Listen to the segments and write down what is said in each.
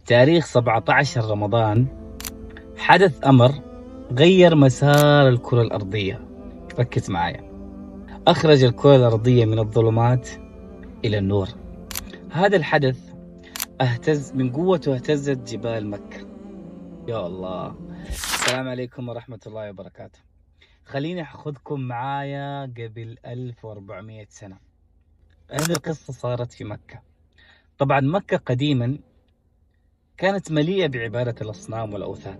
تاريخ 17 رمضان حدث أمر غير مسار الكرة الأرضية. ركز معايا. أخرج الكرة الأرضية من الظلمات إلى النور. هذا الحدث من قوته اهتزت جبال مكة. يا الله. السلام عليكم ورحمة الله وبركاته. خليني أخذكم معايا قبل 1400 سنة. هذه القصة صارت في مكة. طبعا مكة قديما كانت مليئة بعبادة الأصنام والأوثان،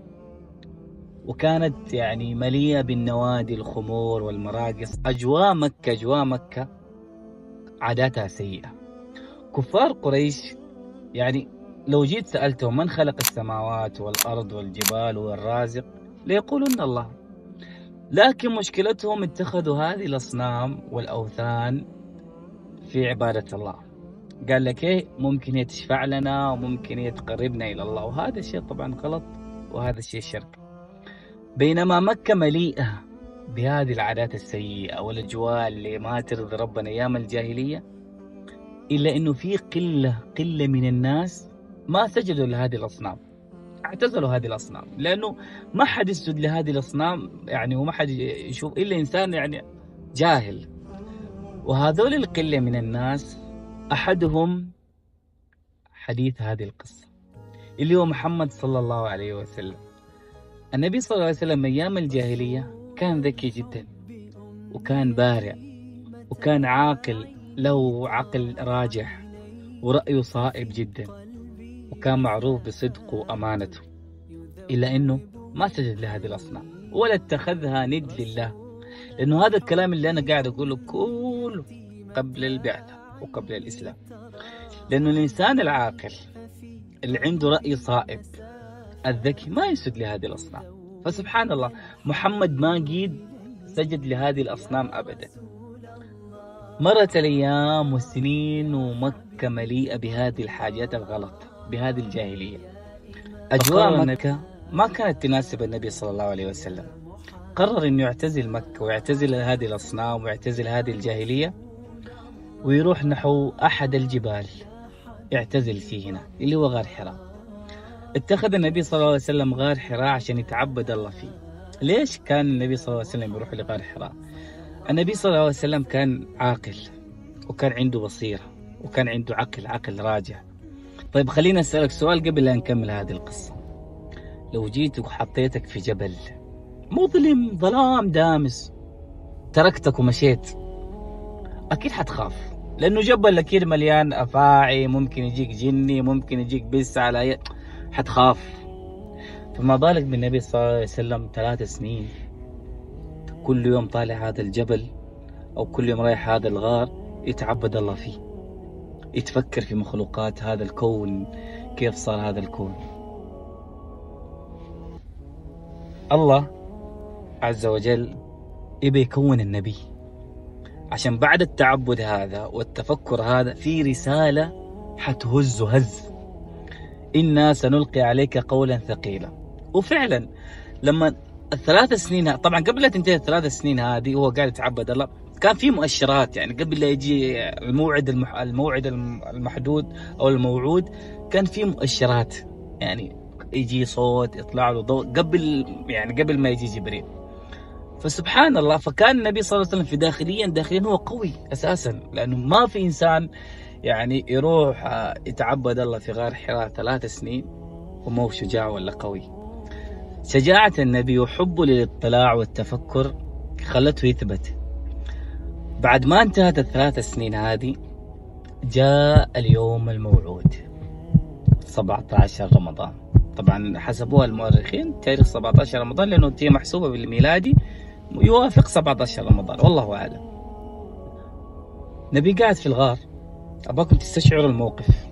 وكانت مليئة بالنوادي، الخمور والمراقص. أجواء مكة عاداتها سيئة. كفار قريش لو جيت سألتهم من خلق السماوات والأرض والجبال والرازق ليقولون الله، لكن مشكلتهم اتخذوا هذه الأصنام والأوثان في عبادة الله. قال لك ايه، ممكن هي تشفع لنا وممكن هي تقربنا إلى الله، وهذا الشيء طبعا غلط وهذا الشيء شرك. بينما مكة مليئة بهذه العادات السيئة والأجواء اللي ما ترضي ربنا أيام الجاهلية، إلا إنه في قلة من الناس ما سجدوا لهذه الأصنام، اعتزلوا هذه الأصنام، لأنه ما حد يسجد لهذه الأصنام وما حد يشوف إلا إنسان جاهل. وهذول القلة من الناس أحدهم حديث هذه القصة اللي هو محمد صلى الله عليه وسلم. النبي صلى الله عليه وسلم أيام الجاهلية كان ذكي جدا، وكان بارع، وكان عاقل، له عقل راجح، ورأيه صائب جدا، وكان معروف بصدقه وأمانته، إلا أنه ما سجد لهذه الأصنام ولا اتخذها ند لله. لأنه هذا الكلام اللي أنا قاعد أقوله كله قبل البعثة وقبل الإسلام. لأنه الإنسان العاقل اللي عنده رأي صائب الذكي ما يسجد لهذه الأصنام. فسبحان الله، محمد ما قيد سجد لهذه الأصنام أبدا. مرت الأيام والسنين ومكة مليئة بهذه الحاجات الغلط، بهذه الجاهلية. أجواء مكة ما كانت تناسب النبي صلى الله عليه وسلم. قرر أنه يعتزل مكة ويعتزل هذه الأصنام ويعتزل هذه الجاهلية، ويروح نحو أحد الجبال يعتزل فيه هنا اللي هو غار حراء. اتخذ النبي صلى الله عليه وسلم غار حراء عشان يتعبد الله فيه. ليش كان النبي صلى الله عليه وسلم يروح لغار حراء؟ النبي صلى الله عليه وسلم كان عاقل، وكان عنده بصيرة، وكان عنده عقل راجع. طيب خلينا أسألك سؤال قبل لا نكمل هذه القصة. لو جيت وحطيتك في جبل مظلم، ظلام دامس، تركتك ومشيت، أكيد حتخاف، لأنه جبل أكيد مليان أفاعي، ممكن يجيك جني، ممكن يجيك بس على حتخاف. فما بالك بالنبي صلى الله عليه وسلم 3 سنين كل يوم طالع هذا الجبل أو كل يوم رايح هذا الغار يتعبد الله فيه، يتفكر في مخلوقات هذا الكون، كيف صار هذا الكون. الله عز وجل يبي يكون النبي عشان بعد التعبد هذا والتفكر هذا في رسالة حتهزه هز. إنا سنلقي عليك قولا ثقيلا. وفعلا لما ال3 سنين، طبعا قبل لا تنتهي ال3 سنين هذه وهو قاعد يتعبد الله، كان في مؤشرات. قبل لا يجي الموعد المحدود أو الموعود، كان في مؤشرات. يجي صوت، يطلع له ضوء قبل ما يجي جبريل. فسبحان الله، فكان النبي صلى الله عليه وسلم في داخليا هو قوي أساسا، لأنه ما في إنسان يروح يتعبد الله في غار حراء 3 سنين ومو شجاع ولا قوي. شجاعة النبي وحبه للاطلاع والتفكر خلته يثبت. بعد ما انتهت ال3 سنين هذه، جاء اليوم الموعود 17 رمضان. طبعا حسبوها المؤرخين تاريخ 17 رمضان، لأنه هي محسوبة بالميلادي يوافق 17 رمضان، والله أعلم. نبي قاعد في الغار، أباكم تستشعروا الموقف.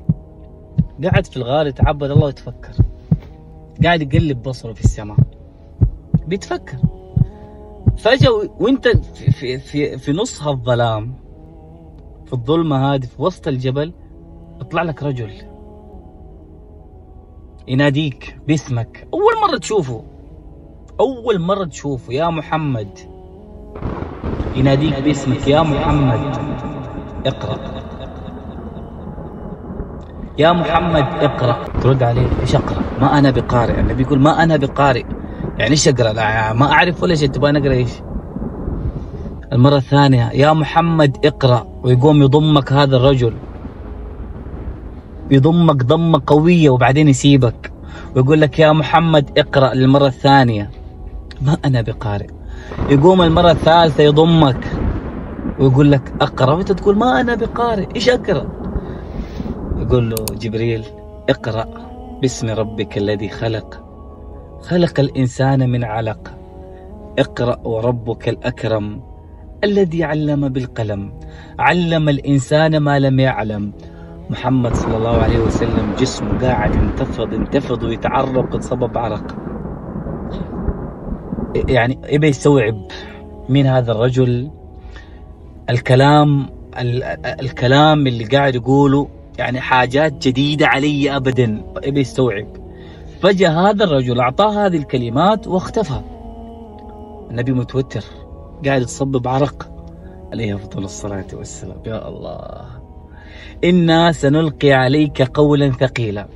قاعد في الغار يتعبد الله ويتفكر، قاعد يقلب بصره في السماء بيتفكر. فجأة وانت في نص هالظلام، في الظلمة هذه، في وسط الجبل، يطلع لك رجل يناديك باسمك. أول مرة تشوفه يا محمد، يناديك باسمك يا محمد، اقرأ. يا محمد اقرأ. ترد عليه ايش اقرأ؟ ما انا بقارئ. النبي يقول ما انا بقارئ، يعني ايش اقرأ؟ لا ما اعرف ولا شيء، تبغى نقرأ ايش؟ المرة الثانية يا محمد اقرأ، ويقوم يضمك هذا الرجل، يضمك ضمة قوية وبعدين يسيبك ويقول لك يا محمد اقرأ للمرة الثانية، ما أنا بقارئ. يقوم المرة الثالثة يضمك ويقول لك اقرأ، وانت تقول ما أنا بقارئ، ايش اقرأ؟ يقول له جبريل اقرأ باسم ربك الذي خلق، خلق الإنسان من علق، اقرأ وربك الأكرم الذي علم بالقلم، علم الإنسان ما لم يعلم. محمد صلى الله عليه وسلم جسمه قاعد انتفض ويتعرق وتصبب عرق، يعني يبي يستوعب مين هذا الرجل، الكلام اللي قاعد يقوله يعني حاجات جديدة علي أبدا، يبي يستوعب. فجأة هذا الرجل أعطاه هذه الكلمات واختفى. النبي متوتر قاعد يتصبب عرق عليه أفضل الصلاة والسلام. يا الله، إنا سنلقي عليك قولا ثقيلا.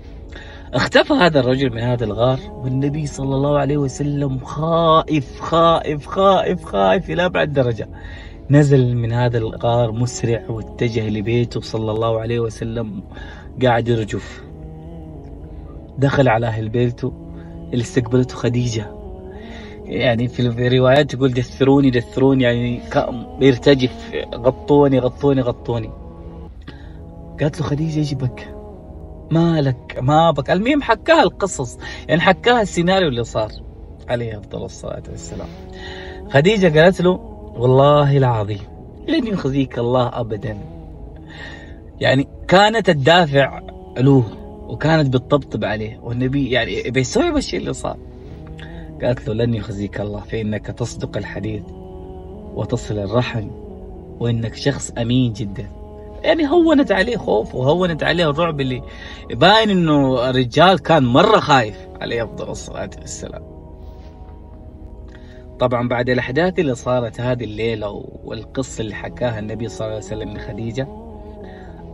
اختفى هذا الرجل من هذا الغار، والنبي صلى الله عليه وسلم خائف خائف خائف خائف إلى أبعد درجة. نزل من هذا الغار مسرع واتجه لبيته صلى الله عليه وسلم، قاعد يرجف. دخل على أهل بيته اللي استقبلته خديجة، يعني في روايات تقول دثروني دثروني، يعني بيرتجف، غطوني غطوني غطوني. قالت له خديجة ايش بك؟ مالك ما بك؟ المهم حكاها القصص، يعني حكاها السيناريو اللي صار عليه أفضل الصلاة والسلام. خديجة قالت له والله العظيم لن يخزيك الله أبدا، يعني كانت الدافع له وكانت بتطبطب عليه، والنبي يعني بيسوي الشيء اللي صار. قالت له لن يخزيك الله فإنك تصدق الحديث وتصل الرحم وإنك شخص أمين جدا. يعني هونت عليه خوف وهونت عليه الرعب اللي باين انه الرجال كان مرة خايف عليه أفضل الصلاة والسلام. طبعا بعد الأحداث اللي صارت هذه الليلة والقصة اللي حكاها النبي صلى الله عليه وسلم لخديجة،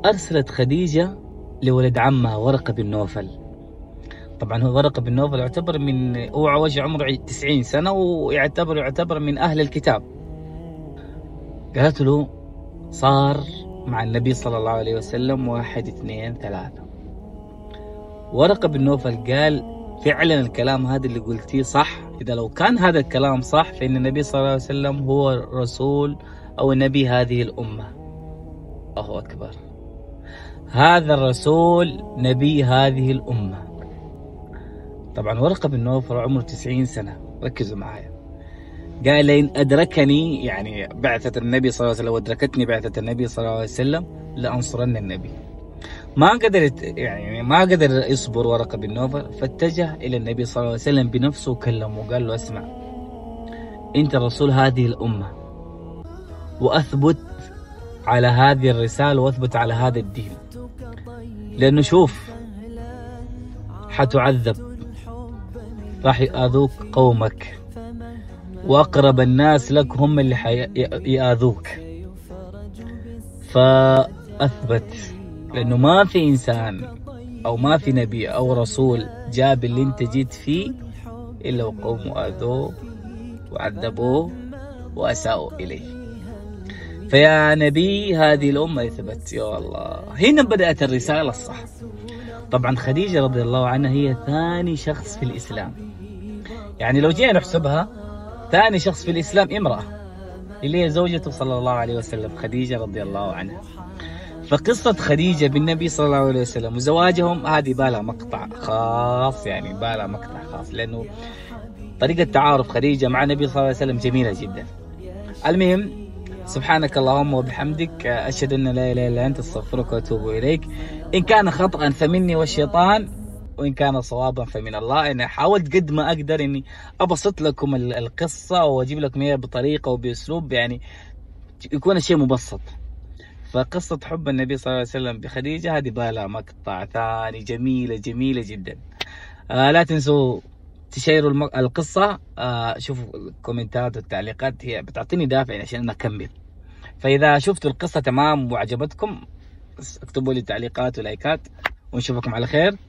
أرسلت خديجة لولد عمها ورقة بن نوفل. طبعا هو ورقة بن نوفل يعتبر هو عمره 90 سنة ويعتبر من أهل الكتاب. قالت له صار مع النبي صلى الله عليه وسلم 1 2 3. ورقة بن نوفل قال فعلا الكلام هذا اللي قلتيه صح، إذا لو كان هذا الكلام صح فإن النبي صلى الله عليه وسلم هو رسول أو نبي هذه الأمة. الله أكبر، هذا الرسول نبي هذه الأمة. طبعا ورقة بن نوفل عمره 90 سنة، ركزوا معايا. قال لئن أدركني يعني بعثة النبي صلى الله عليه وسلم وأدركتني بعثة النبي صلى الله عليه وسلم لأنصرن النبي. ما قدر يصبر ورقة بن نوفل، فاتجه إلى النبي صلى الله عليه وسلم بنفسه وكلمه وقال له اسمع، أنت رسول هذه الأمة، وأثبت على هذه الرسالة وأثبت على هذا الدين، لأنه شوف حتعذب، راح يآذوك قومك وأقرب الناس لك هم اللي يآذوك. فأثبت، لأنه ما في إنسان أو ما في نبي أو رسول جاب اللي أنت جيت فيه إلا وقومه آذوه وعذبوه وأساءوا إليه. فيا نبي هذه الأمة اثبت. يا الله، هنا بدأت الرسالة الصح. طبعا خديجة رضي الله عنها هي ثاني شخص في الإسلام، يعني لو جينا نحسبها ثاني شخص في الإسلام امرأة اللي هي زوجته صلى الله عليه وسلم خديجة رضي الله عنها. فقصة خديجة بالنبي صلى الله عليه وسلم وزواجهم هذه بالها مقطع خاص، يعني بالها مقطع خاص، لأنه طريقة تعارف خديجة مع النبي صلى الله عليه وسلم جميلة جدا. المهم، سبحانك اللهم وبحمدك أشهد أن لا إله إلا أنت أستغفرك وأتوب إليك. إن كان خطأ فمني والشيطان، وإن كان صوابا فمن الله. أنا حاولت قد ما أقدر إني أبسط لكم القصة وأجيب لكم إياها بطريقة وبأسلوب يعني يكون الشيء مبسط. فقصة حب النبي صلى الله عليه وسلم بخديجة هذه بالها مقطع ثاني، جميلة جميلة جدا. لا تنسوا تشيروا القصة. شوفوا الكومنتات والتعليقات، هي بتعطيني دافع عشان أنا أكمل. فإذا شفتوا القصة تمام وعجبتكم اكتبوا لي تعليقات ولايكات، ونشوفكم على خير.